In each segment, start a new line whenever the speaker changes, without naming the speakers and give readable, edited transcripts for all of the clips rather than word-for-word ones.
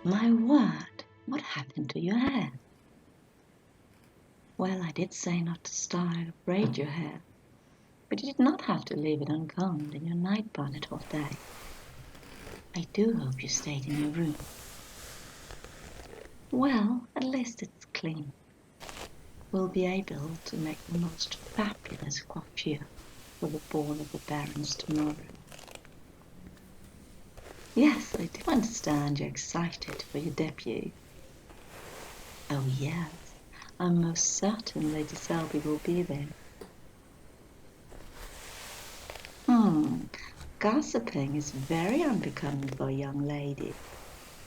My word, what happened to your hair? Well, I did say not to style or braid your hair, but you did not have to leave it uncombed in your night bonnet all day. I do hope you stayed in your room. Well, at least it's clean. We'll be able to make the most fabulous coiffure for the ball of the barons tomorrow. Yes, I do understand you're excited for your debut. Oh yes, I'm most certain Lady Selby will be there. Gossiping is very unbecoming for a young lady,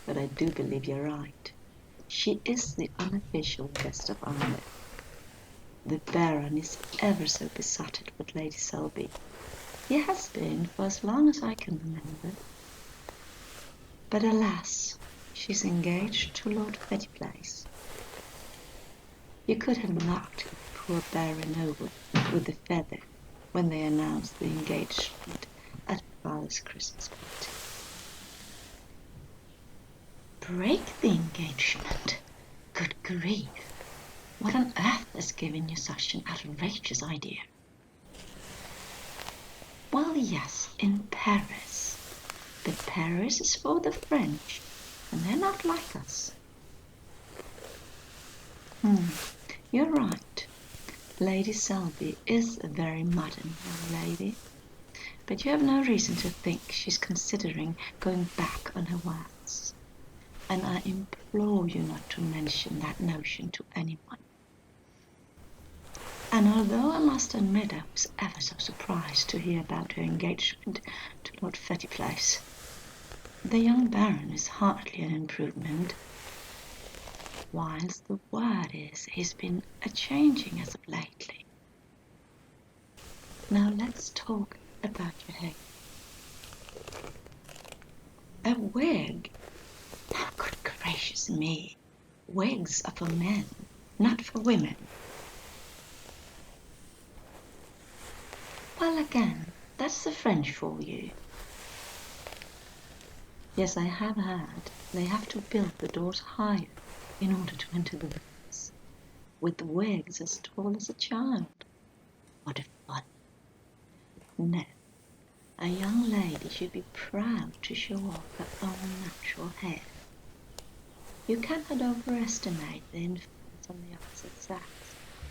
but I do believe you're right. She is the unofficial guest of honor. The Baron is ever so besotted with Lady Selby. He has been for as long as I can remember. But alas, she's engaged to Lord Fettyplace. You could have knocked the poor Baron over with a feather when they announced the engagement at father's Christmas party. Break the engagement? Good grief! What on earth has given you such an outrageous idea? Well, yes, in Paris. But Paris is for the French, and they're not like us. You're right. Lady Selby is a very modern young lady, but you have no reason to think she's considering going back on her words. And I implore you not to mention that notion to anyone. And although I must admit I was ever so surprised to hear about her engagement to Lord Fettyplace, the young Baron is hardly an improvement, whilst the word is he's been a-changing as of lately. Now let's talk about your hair. A wig? Oh, good gracious me! Wigs are for men, not for women. Well, again, that's the French for you. Yes, I have heard they have to build the doors higher in order to enter the rooms, with wigs as tall as a child. What a fun! No, a young lady should be proud to show off her own natural hair. You cannot overestimate the influence on the opposite sex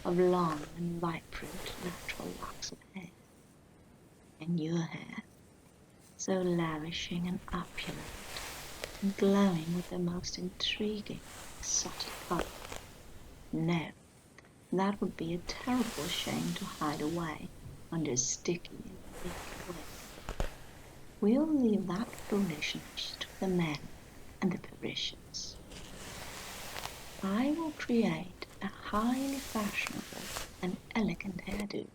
of long and vibrant natural locks of hair. And your hair, so lavishing and opulent, and glowing with the most intriguing, exotic color. No, that would be a terrible shame to hide away under a sticky and thick wig. We'll leave that foolishness to the men and the Parisians. I will create a highly fashionable and elegant hairdo,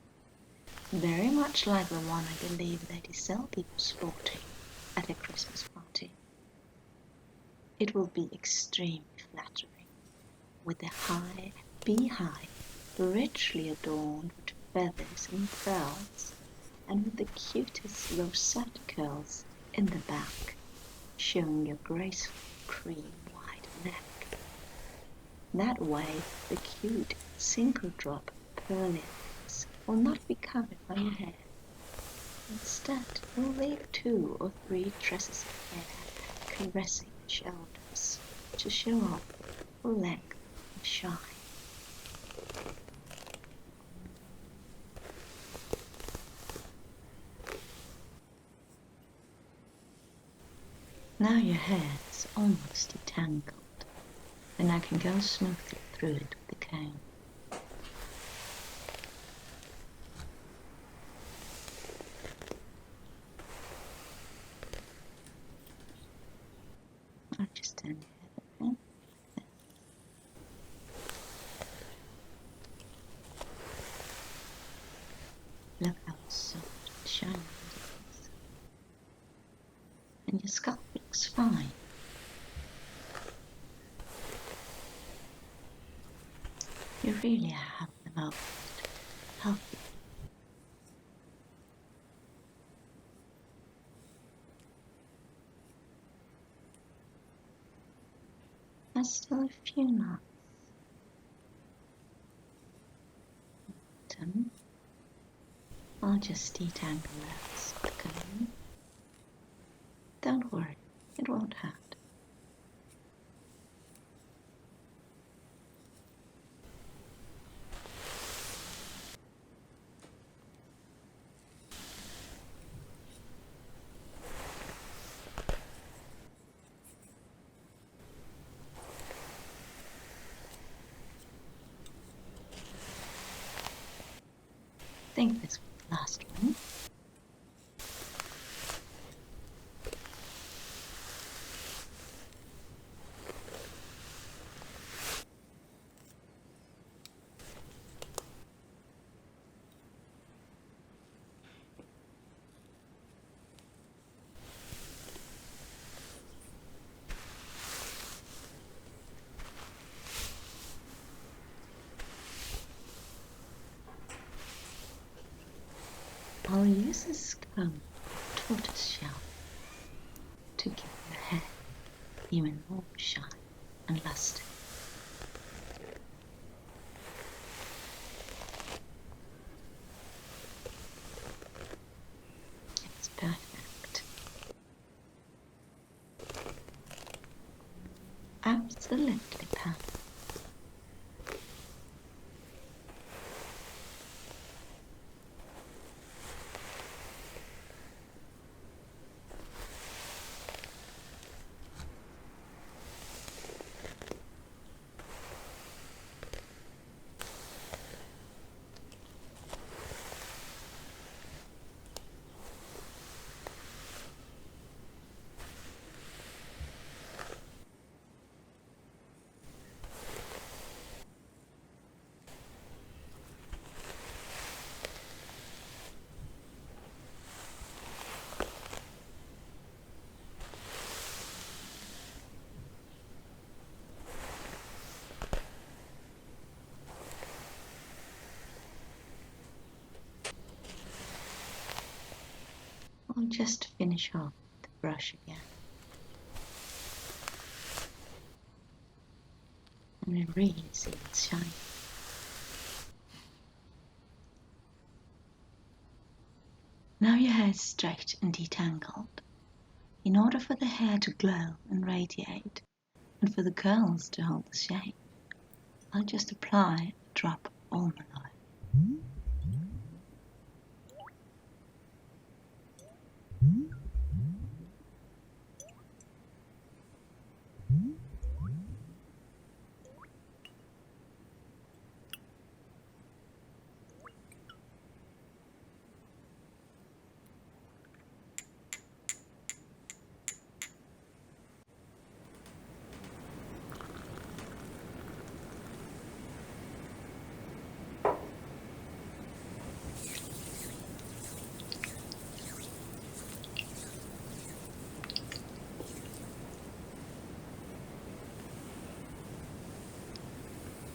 very much like the one I believe Lady Selby was sporting at her Christmas party. It will be extremely flattering, with a high beehive richly adorned with feathers and pearls, and with the cutest rosette curls in the back, showing your graceful cream-white neck. That way, the cute single-drop pearly hairs will not be covered by your hair. Instead, you'll leave 2 or 3 tresses of hair caressing your shoulders to show off the full length and shine. Now your hair is almost detangled, and I can go smoothly through it with the comb. I'll just turn your head again. Look how soft and shiny it is. And your scalp looks fine. You really have the most healthy. are still a few knots. I'll just detangle those quickly. Don't worry, it won't hurt. I think this was the last one. I'll use this comb, tortoise shell, to give the hair even more shine and luster. It's perfect. Absolutely perfect. I'll just finish off the brush again. And I really see it's shiny. Now your hair is straight and detangled. In order for the hair to glow and radiate, and for the curls to hold the shape, I'll just apply a drop of almond oil.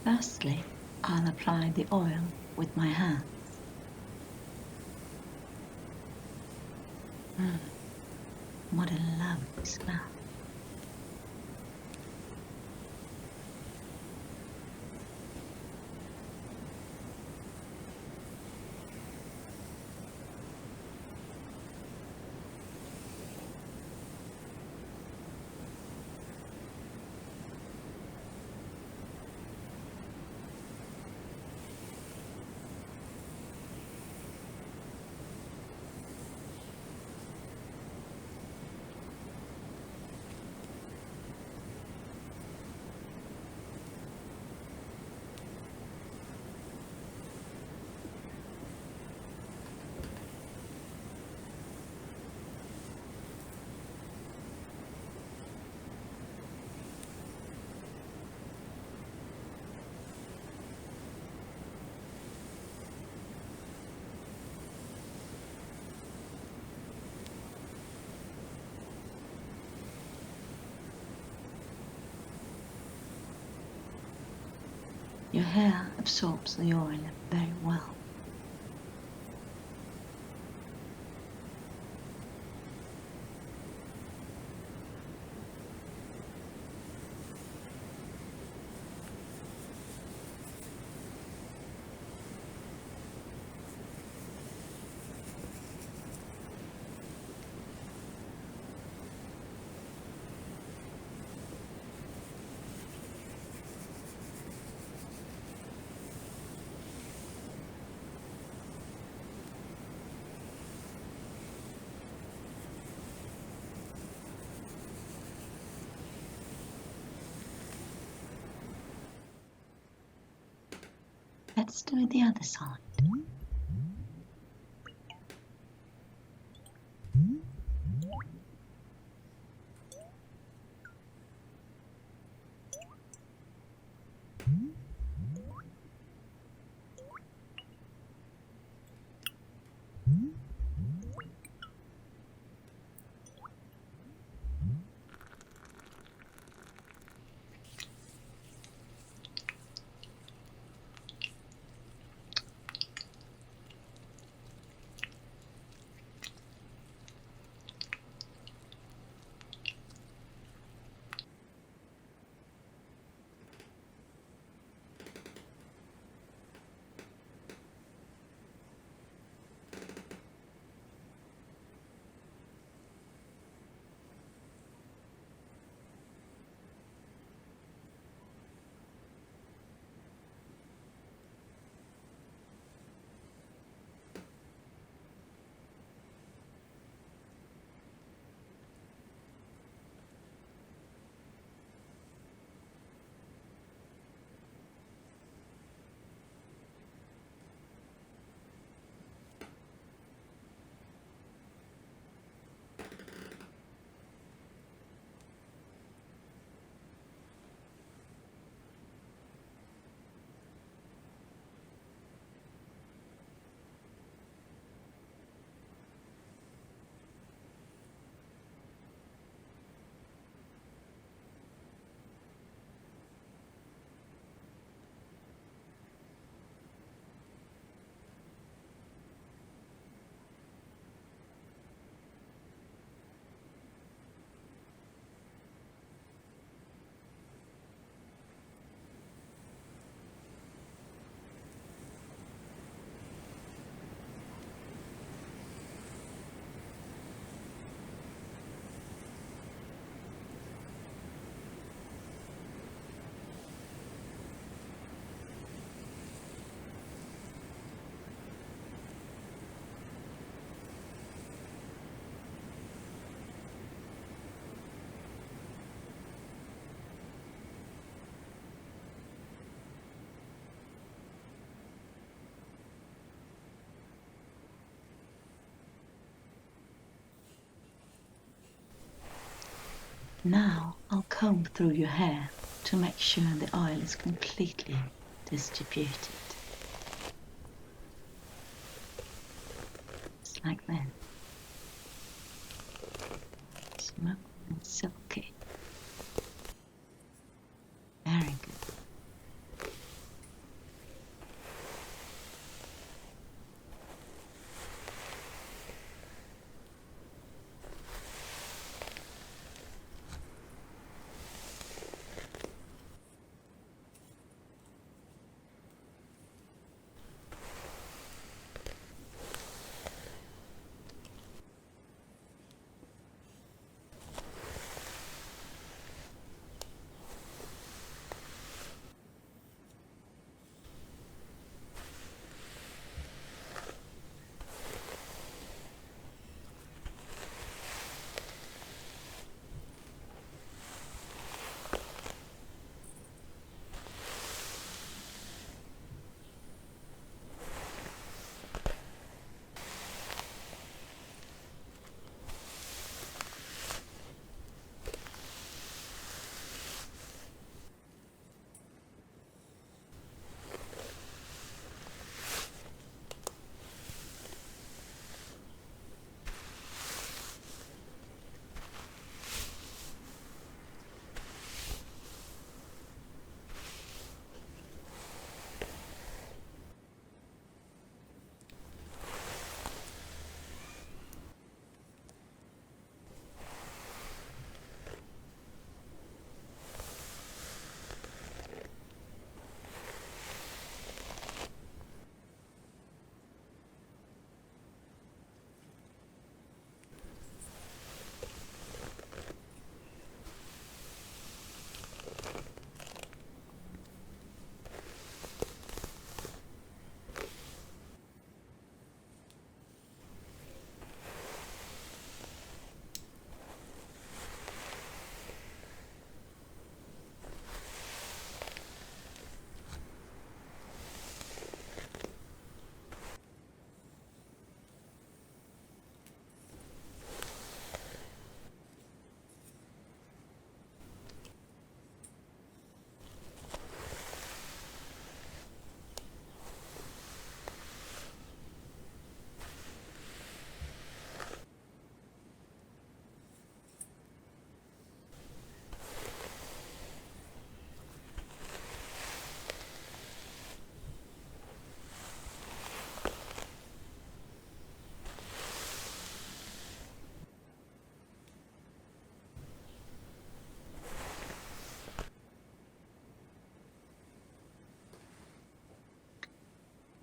Lastly, I'll apply the oil with my hands. What a lovely smell. Your hair absorbs the oil very well. Let's do the other side. Now I'll comb through your hair to make sure the oil is completely distributed. Just like that. Smooth and silky. Very good.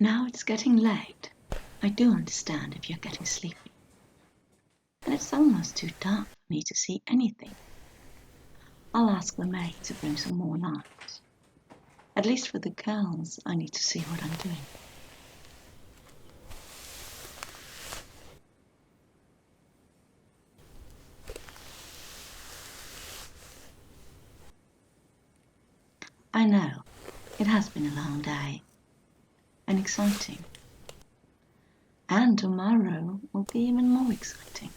Now it's getting late. I do understand if you're getting sleepy. And it's almost too dark for me to see anything. I'll ask the maid to bring some more light. At least for the girls, I need to see what I'm doing. I know, it has been a long day, and exciting. And tomorrow will be even more exciting.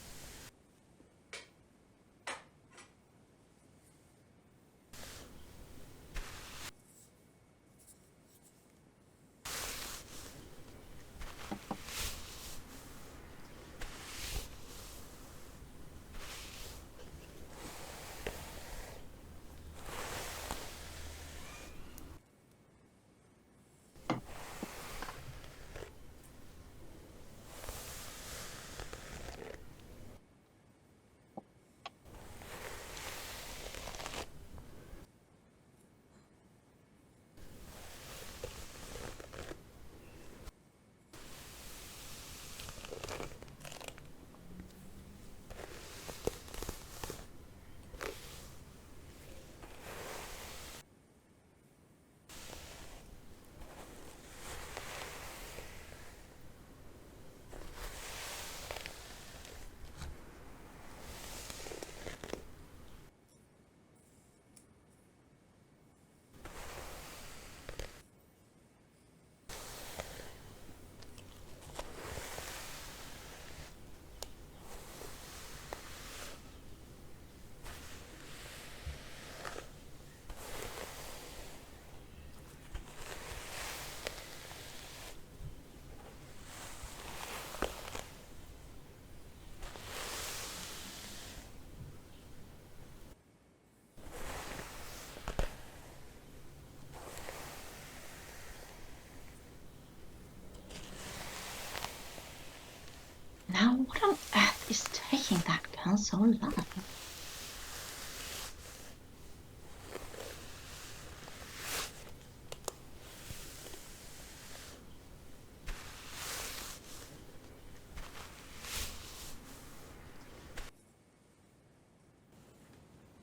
Now, what on earth is taking that girl so long?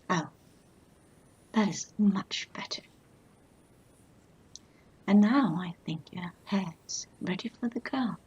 Oh, that is much better. And now I think your hair's ready for the girls.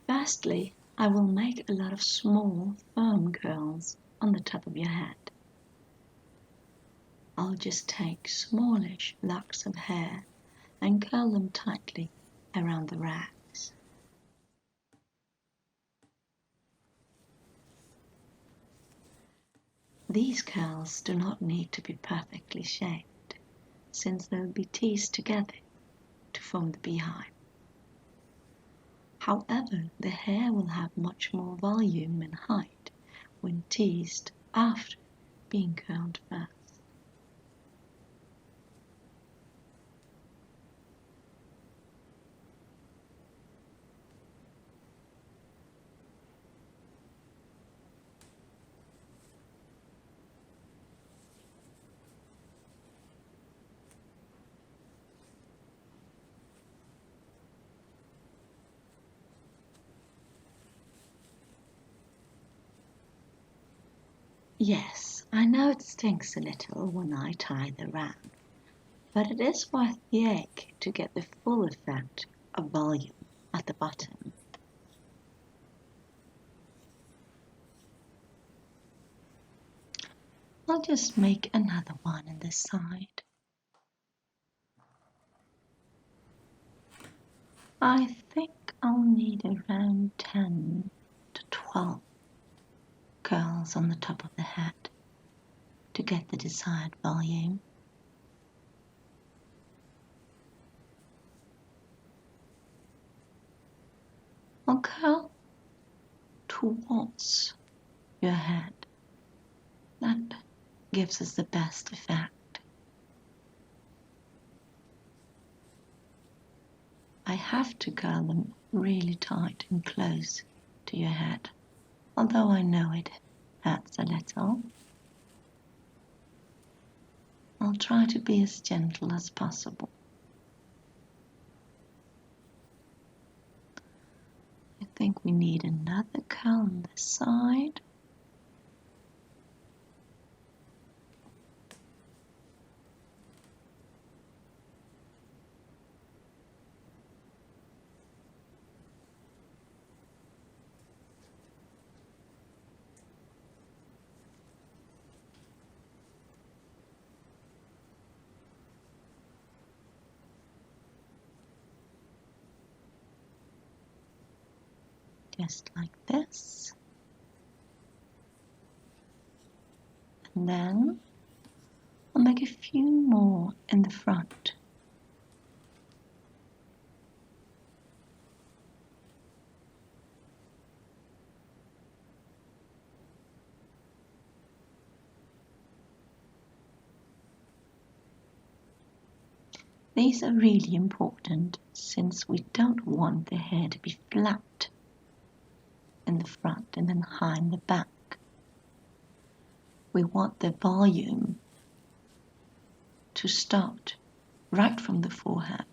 Firstly, I will make a lot of small, firm curls on the top of your head. I'll just take smallish locks of hair and curl them tightly around the rags. These curls do not need to be perfectly shaped, since they'll be teased together to form the beehive. However, the hair will have much more volume and height when teased after being curled first. Yes, I know it stinks a little when I tie the wrap, but it is worth the ache to get the full effect of volume at the bottom. I'll just make another one on this side. I think I'll need around 10 to 12 curls on the top of the head to get the desired volume. Or curl towards your head. That gives us the best effect. I have to curl them really tight and close to your head, although I know it hurts a little. I'll try to be as gentle as possible. I think we need another curl on this side. Just like this. And then I'll make a few more in the front. These are really important since we don't want the hair to be flat in the front and then high in the back. We want the volume to start right from the forehead.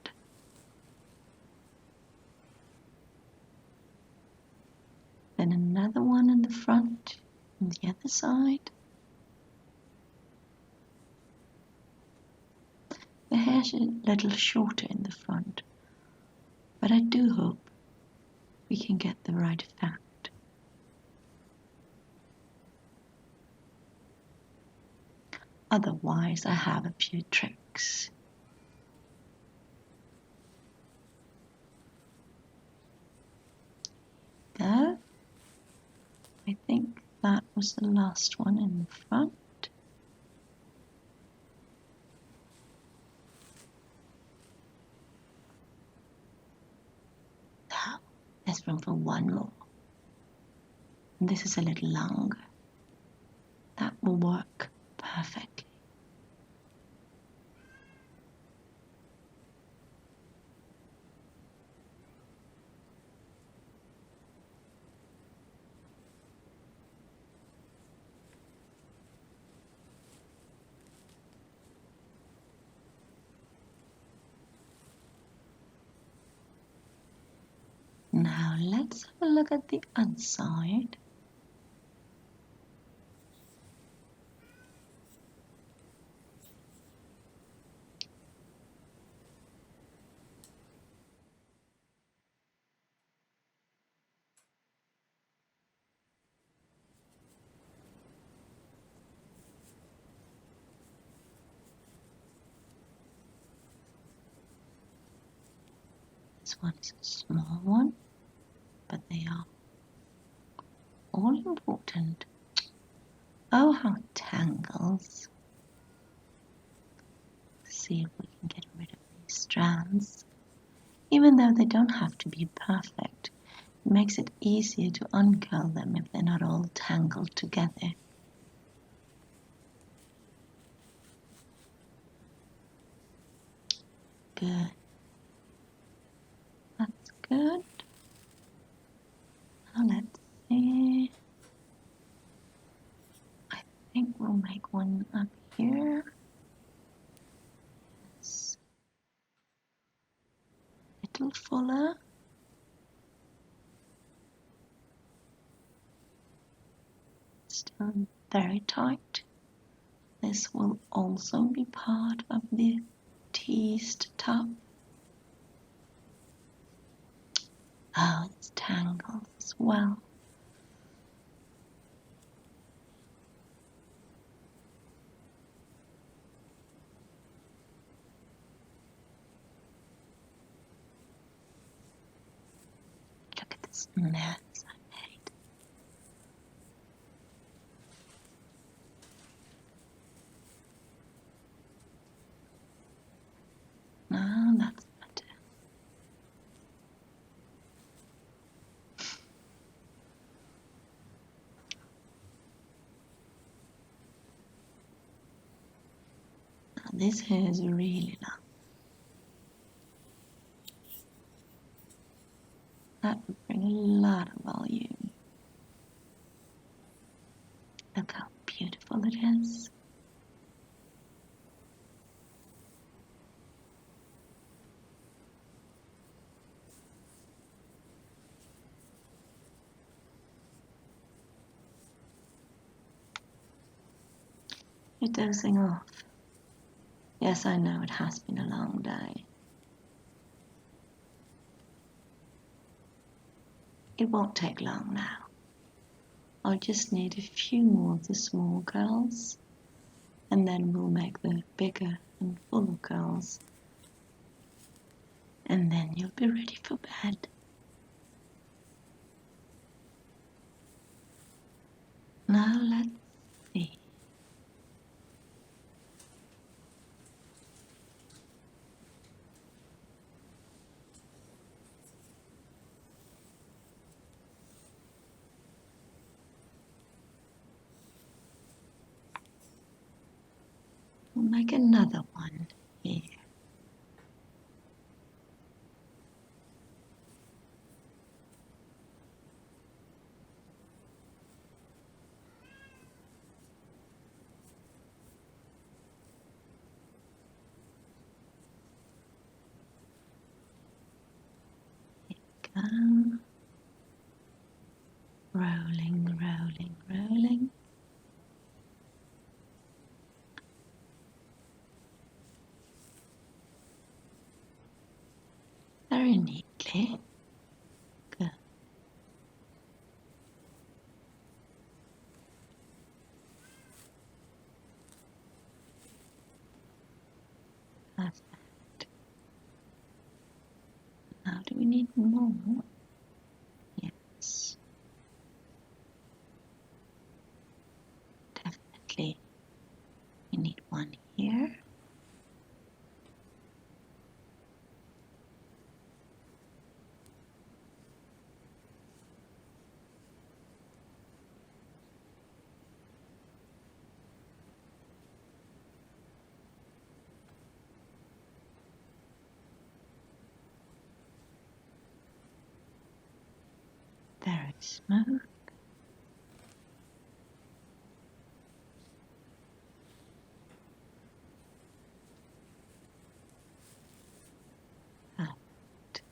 Then another one in the front on the other side. The hair's a little shorter in the front, but I do hope we can get the right effect. Otherwise, I have a few tricks. There. I think that was the last one in the front. Now, there's room for one more. And this is a little longer. That will work perfectly. Now let's have a look at the other side. This one is a small one, but they are all important. Oh, how it tangles. Let's see if we can get rid of these strands. Even though they don't have to be perfect, it makes it easier to uncurl them if they're not all tangled together. Good. That's good. Now let's see. I think we'll make one up here. It's a little fuller. Still very tight. This will also be part of the teased top. Oh, it's tangled as well. Look at this mess I made. this hair is really long. That would bring a lot of volume. Look how beautiful it is. You're dozing off. Yes, I know it has been a long day. It won't take long now. I'll just need a few more of the small curls, and then we'll make the bigger and fuller curls. And then you'll be ready for bed. Now let's see. We'll make another one here. Go. Rolling, rolling, rolling. Very neatly. Good. Perfect. Now do we need more? Yes. Definitely. We need one here. Very smooth. Perfect.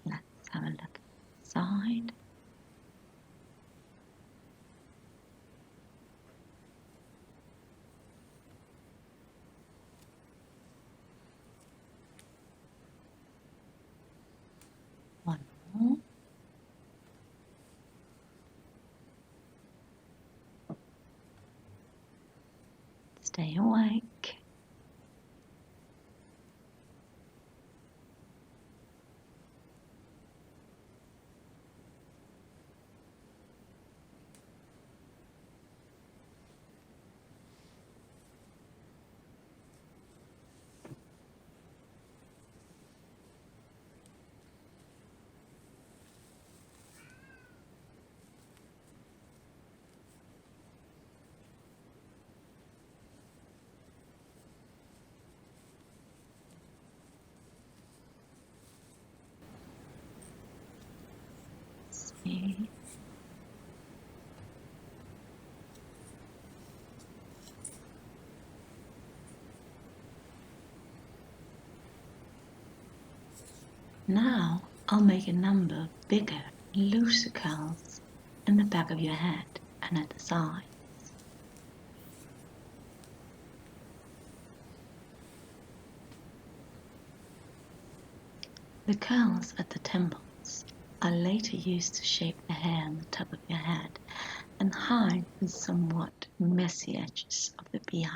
Let's have a look inside. One more. Stay awake. See. Now I'll make a number of bigger, looser curls in the back of your head and at the side. The curls at the temples are later used to shape the hair on the top of your head and hide the somewhat messy edges of the beehive.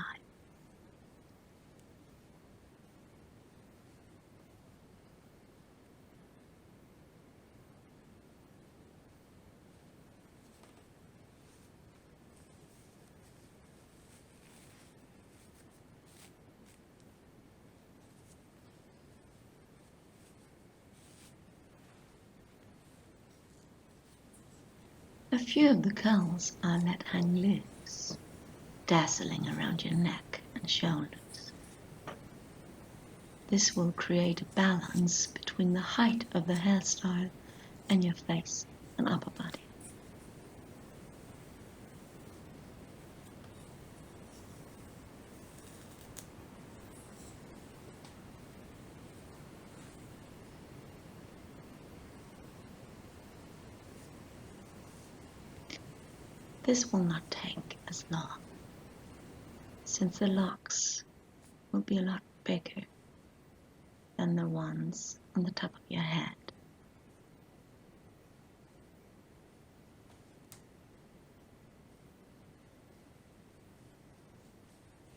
A few of the curls are let hang loose, dazzling around your neck and shoulders. This will create a balance between the height of the hairstyle and your face and upper body. This will not take as long, since the locks will be a lot bigger than the ones on the top of your head.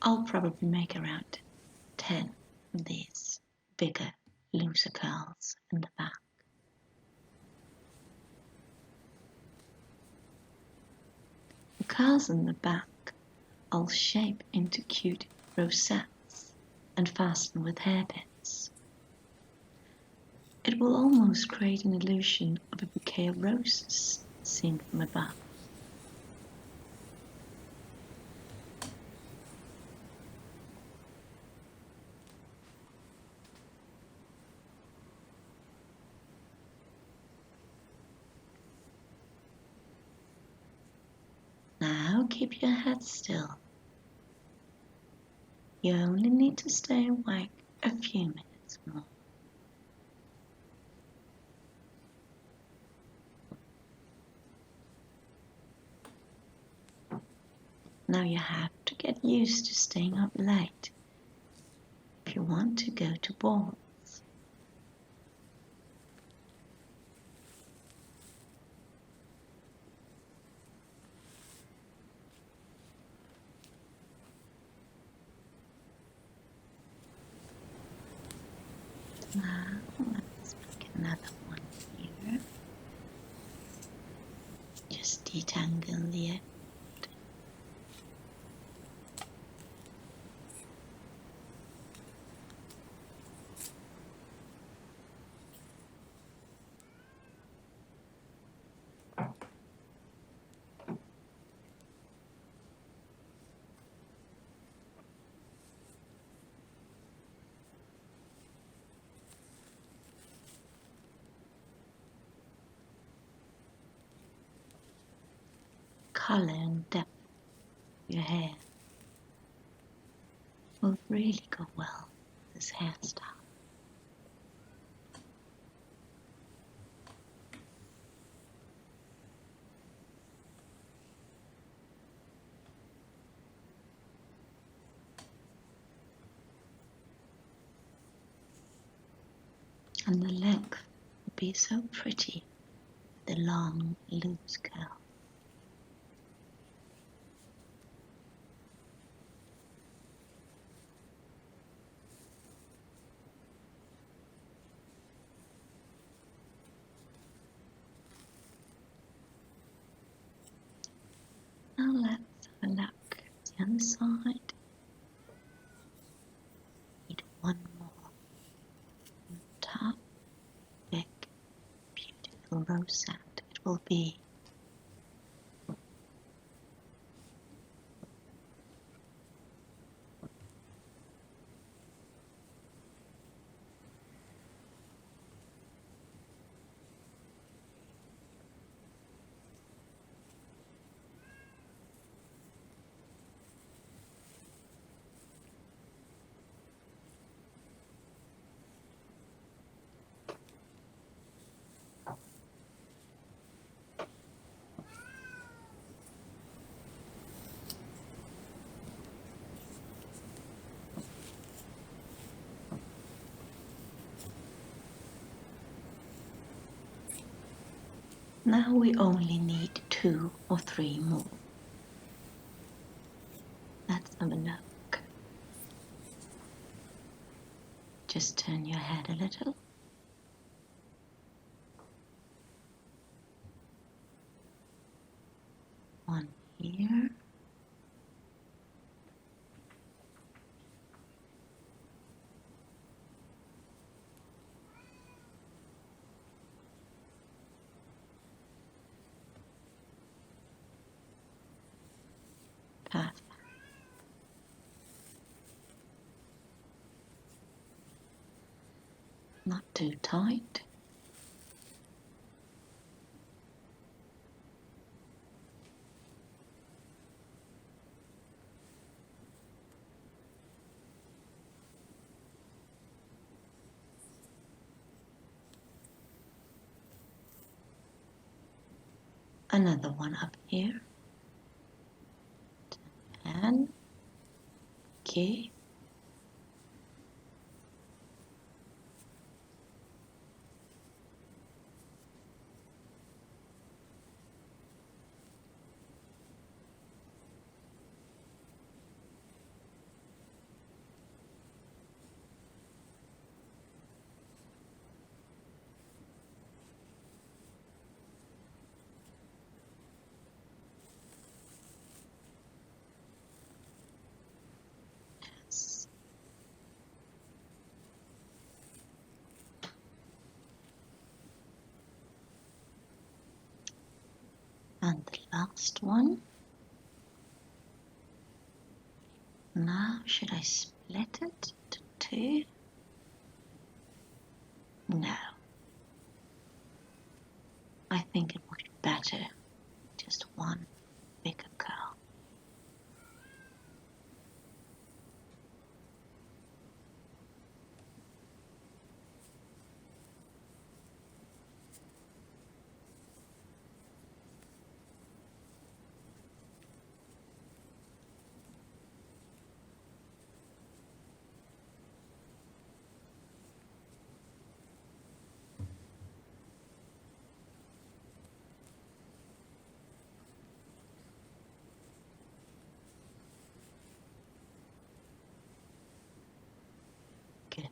I'll probably make around 10 of these bigger, looser curls in the back. The curls in the back I'll shape into cute rosettes and fasten with hairpins. It will almost create an illusion of a bouquet of roses seen from above. Now keep your head still. You only need to stay awake a few minutes more. Now you have to get used to staying up late if you want to go to balls. Now let's make another one here. Just detangle the end. Color and depth of your hair will really go well with this hairstyle. And the length will be so pretty with the long, loose curl. Now let's have a look at the other side. Need one more on top. Big, beautiful rosette it will be. Now we only need 2 or 3 more. Let's have a look. Just turn your head a little. One here. Perfect. Not too tight. Another one up here. And okay. Yes. And the last one. Now, should I split it to two? No. I think it would be better just one bigger curl. Good.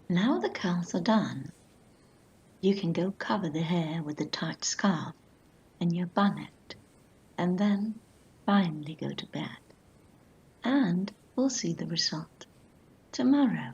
Now the curls are done, you can go cover the hair with a tight scarf and your bonnet, and then finally go to bed. And we'll see the result tomorrow.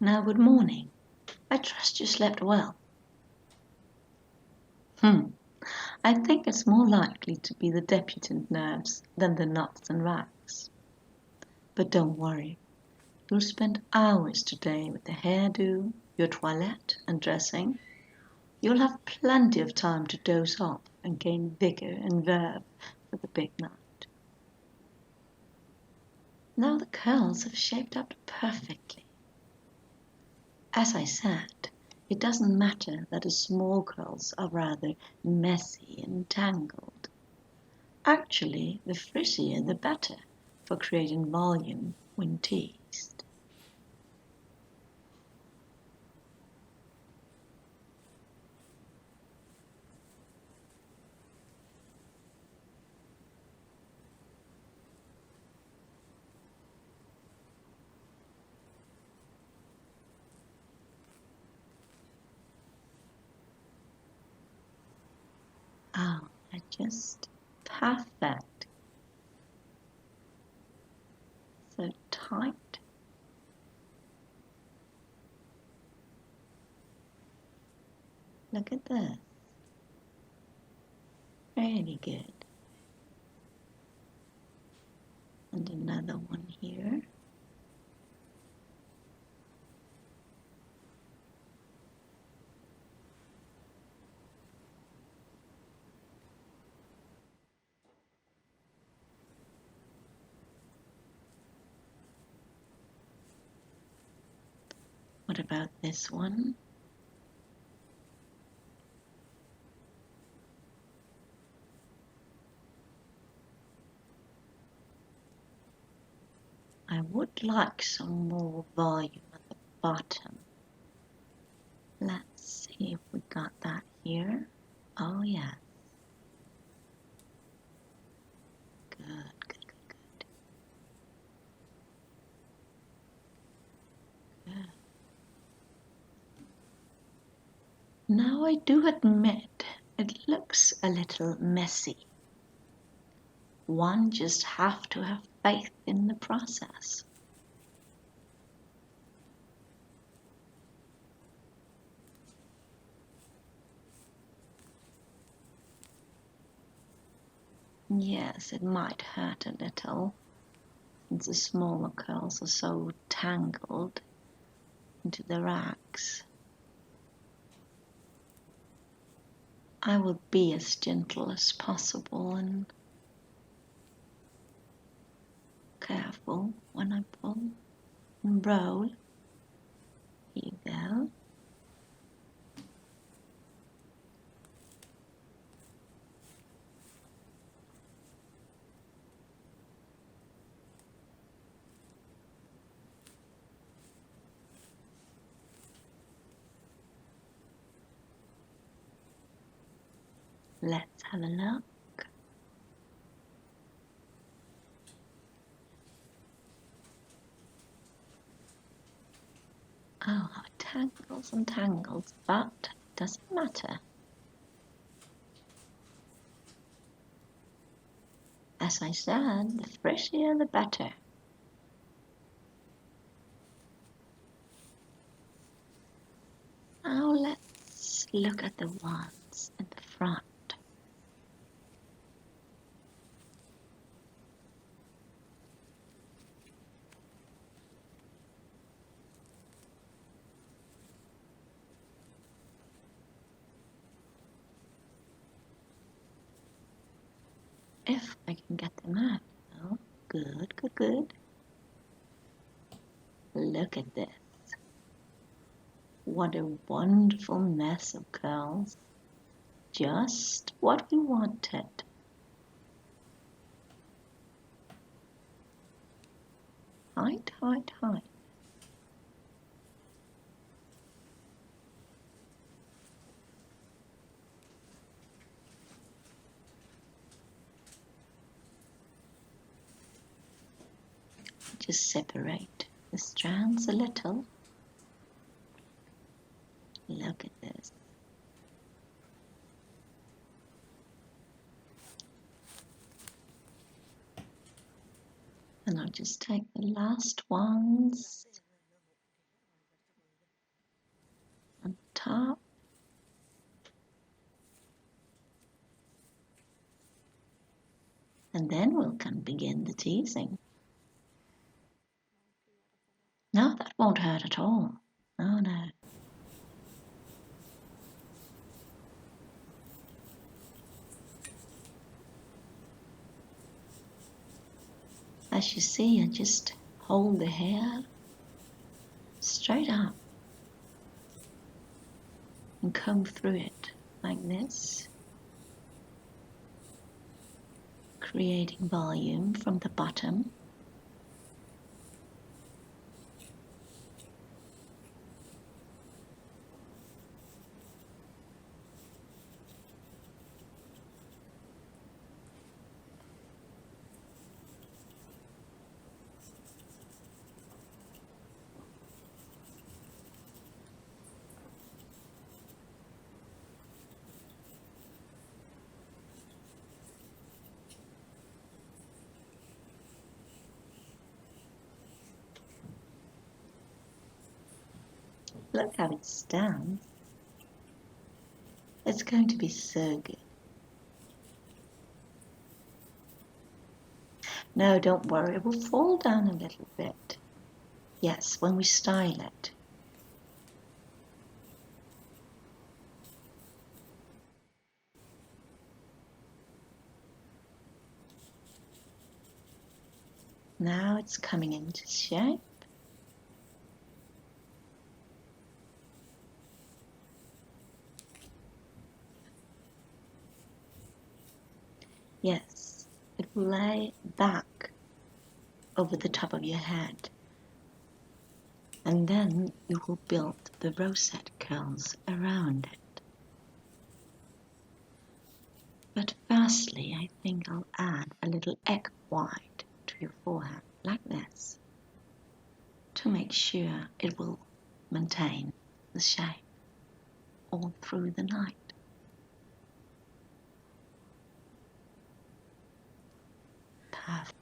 Now, good morning. I trust you slept well. I think it's more likely to be the debutante nerves than the knots and rags. But don't worry. You'll spend hours today with the hairdo, your toilette and dressing. You'll have plenty of time to doze off and gain vigor and verve for the big night. Now the curls have shaped up perfectly. As I said, it doesn't matter that the small curls are rather messy and tangled. Actually, the frizzier the better for creating volume when teased. Oh, just perfect. So tight. Look at this. Really good. And another one here. What about this one? I would like some more volume at the bottom. Let's see if we got that here. Oh yes. Good, good, good, good. Good. Now I do admit it looks a little messy. One just have to have faith in the process. Yes, it might hurt a little since the smaller curls are so tangled into the racks. I will be as gentle as possible and careful when I pull and roll. Here you go. Let's have a look. Oh, how it tangles and tangles, but it doesn't matter. As I said, the fresher the better. Now let's look at the ones in the front. If I can get them out. Oh, good, good, good. Look at this. What a wonderful mess of curls. Just what we wanted. Height, height, height. Just separate the strands a little. Look at this. And I'll just take the last ones on top. And then we can begin the teasing. No, that won't hurt at all. Oh no. As you see, I just hold the hair straight up and comb through it like this, creating volume from the bottom. Look how it stands. It's going to be so good. No, don't worry, it will fall down a little bit. Yes, when we style it. Now it's coming into shape. Yes, it will lay back over the top of your head. And then you will build the roset curls around it. But firstly, I think I'll add a little egg white to your forehead, like this, to make sure it will maintain the shape all through the night. Perfect.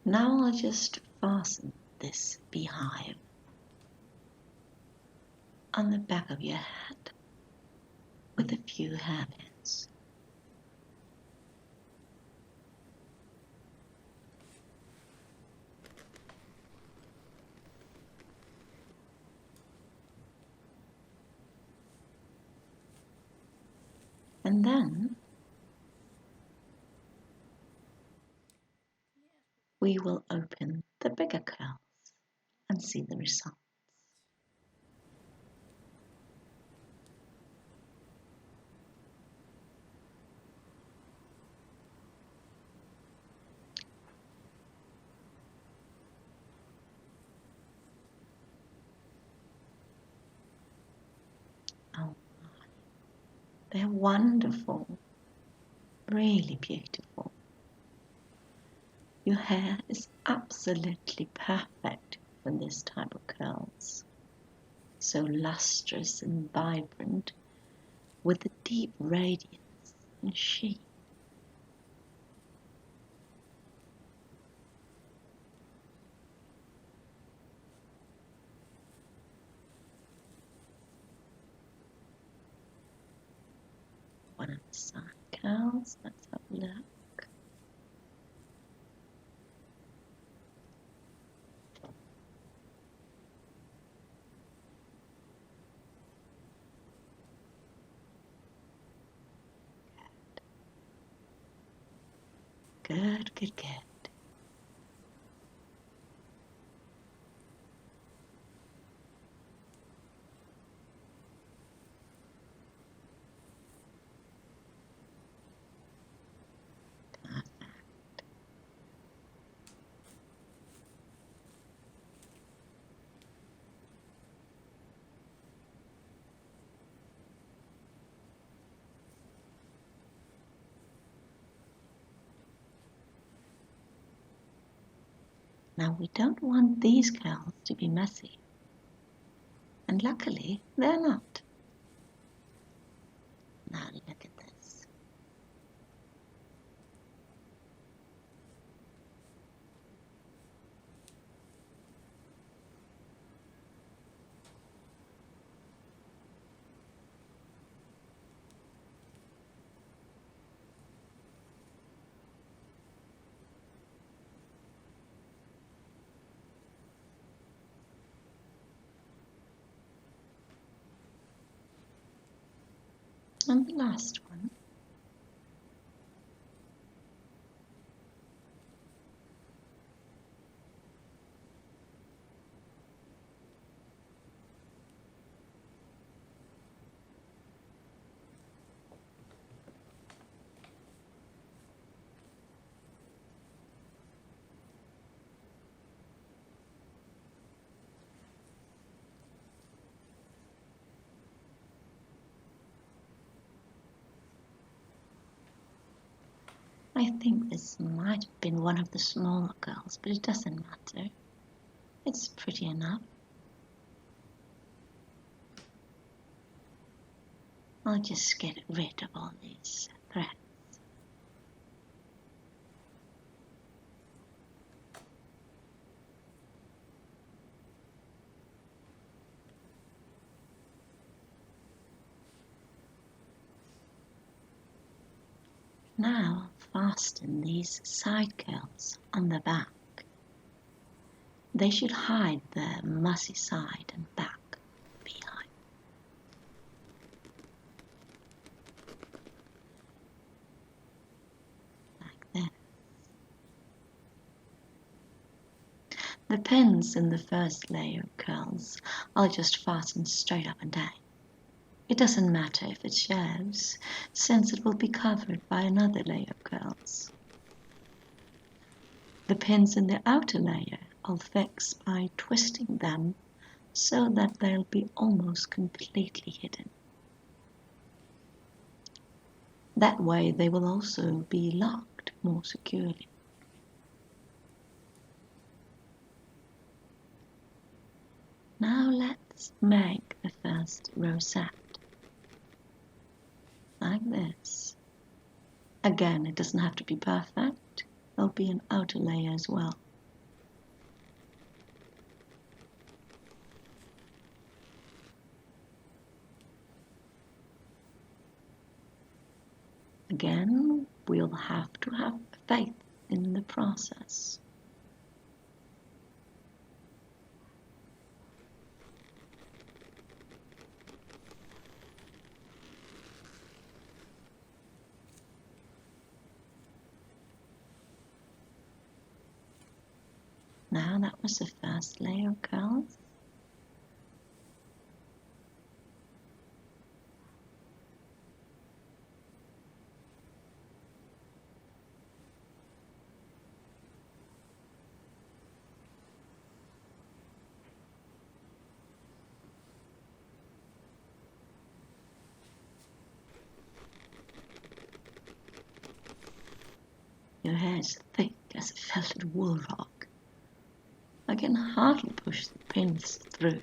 Now I'll just fasten this beehive on the back of your head with a few hairpins. And then we will open the bigger curls and see the result. Oh my, they're wonderful, really beautiful. Your hair is absolutely perfect for this type of curls. So lustrous and vibrant with a deep radiance and sheen. One of the side curls, let's have a look. Good, good, good. Now we don't want these curls to be messy. And luckily, they're not. Now look at this. And the last one. I think this might have been one of the smaller girls, but it doesn't matter. It's pretty enough. I'll just get rid of all these threads. Now fasten these side curls on the back. They should hide the mussy side and back of the beehive. Like this. The pins in the first layer of curls I'll just fasten straight up and down. It doesn't matter if it shows, since it will be covered by another layer of curls. The pins in the outer layer I'll fix by twisting them so that they'll be almost completely hidden. That way they will also be locked more securely. Now let's make the first rosette. Like this. Again, it doesn't have to be perfect. There'll be an outer layer as well. Again, we'll have to have faith in the process. Now that was the first layer of curls. Your hair is thick as a felted wool rock. I can hardly push the pins through.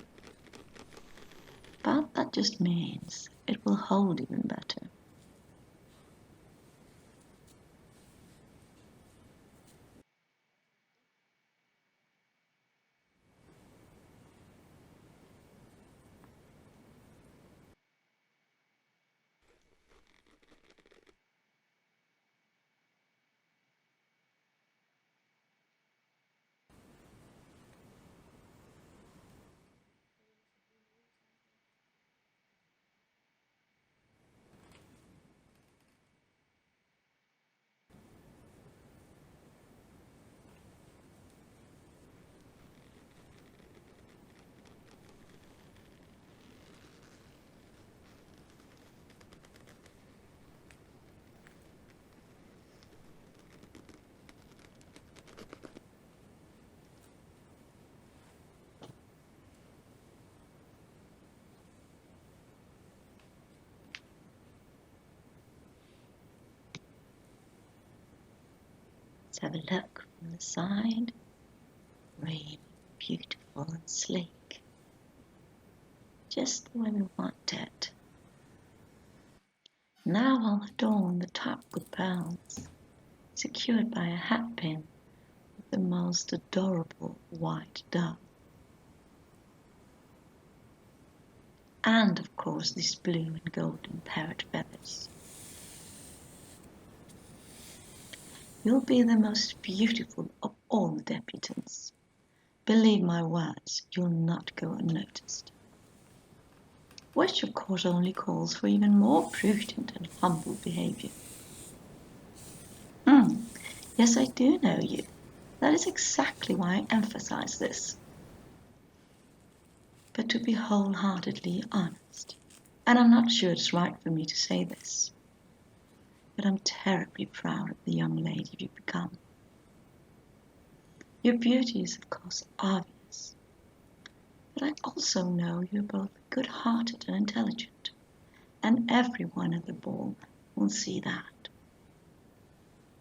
But that just means it will hold even better. Let's have a look from the side. Really beautiful and sleek. Just the way we want it. Now I'll adorn the top with pearls, secured by a hat pin with the most adorable white dove. And of course these blue and golden parrot feathers. You'll be the most beautiful of all the debutantes. Believe my words, you'll not go unnoticed. Which of course only calls for even more prudent and humble behavior. Yes, I do know you. That is exactly why I emphasize this. But to be wholeheartedly honest, and I'm not sure it's right for me to say this, but I'm terribly proud of the young lady you've become. Your beauty is of course obvious, but I also know you're both good-hearted and intelligent, and everyone at the ball will see that.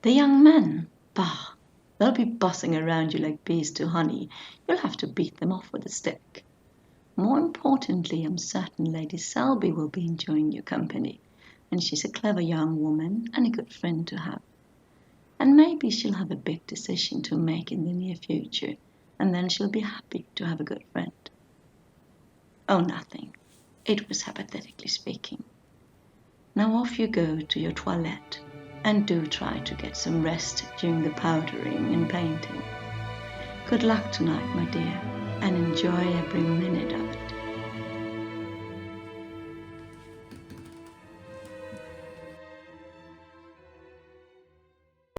The young men, bah, they'll be buzzing around you like bees to honey. You'll have to beat them off with a stick. More importantly, I'm certain Lady Selby will be enjoying your company, and she's a clever young woman and a good friend to have. And maybe she'll have a big decision to make in the near future, and then she'll be happy to have a good friend. Oh, nothing. It was hypothetically speaking. Now off you go to your toilette, and do try to get some rest during the powdering and painting. Good luck tonight, my dear, and enjoy every minute of it.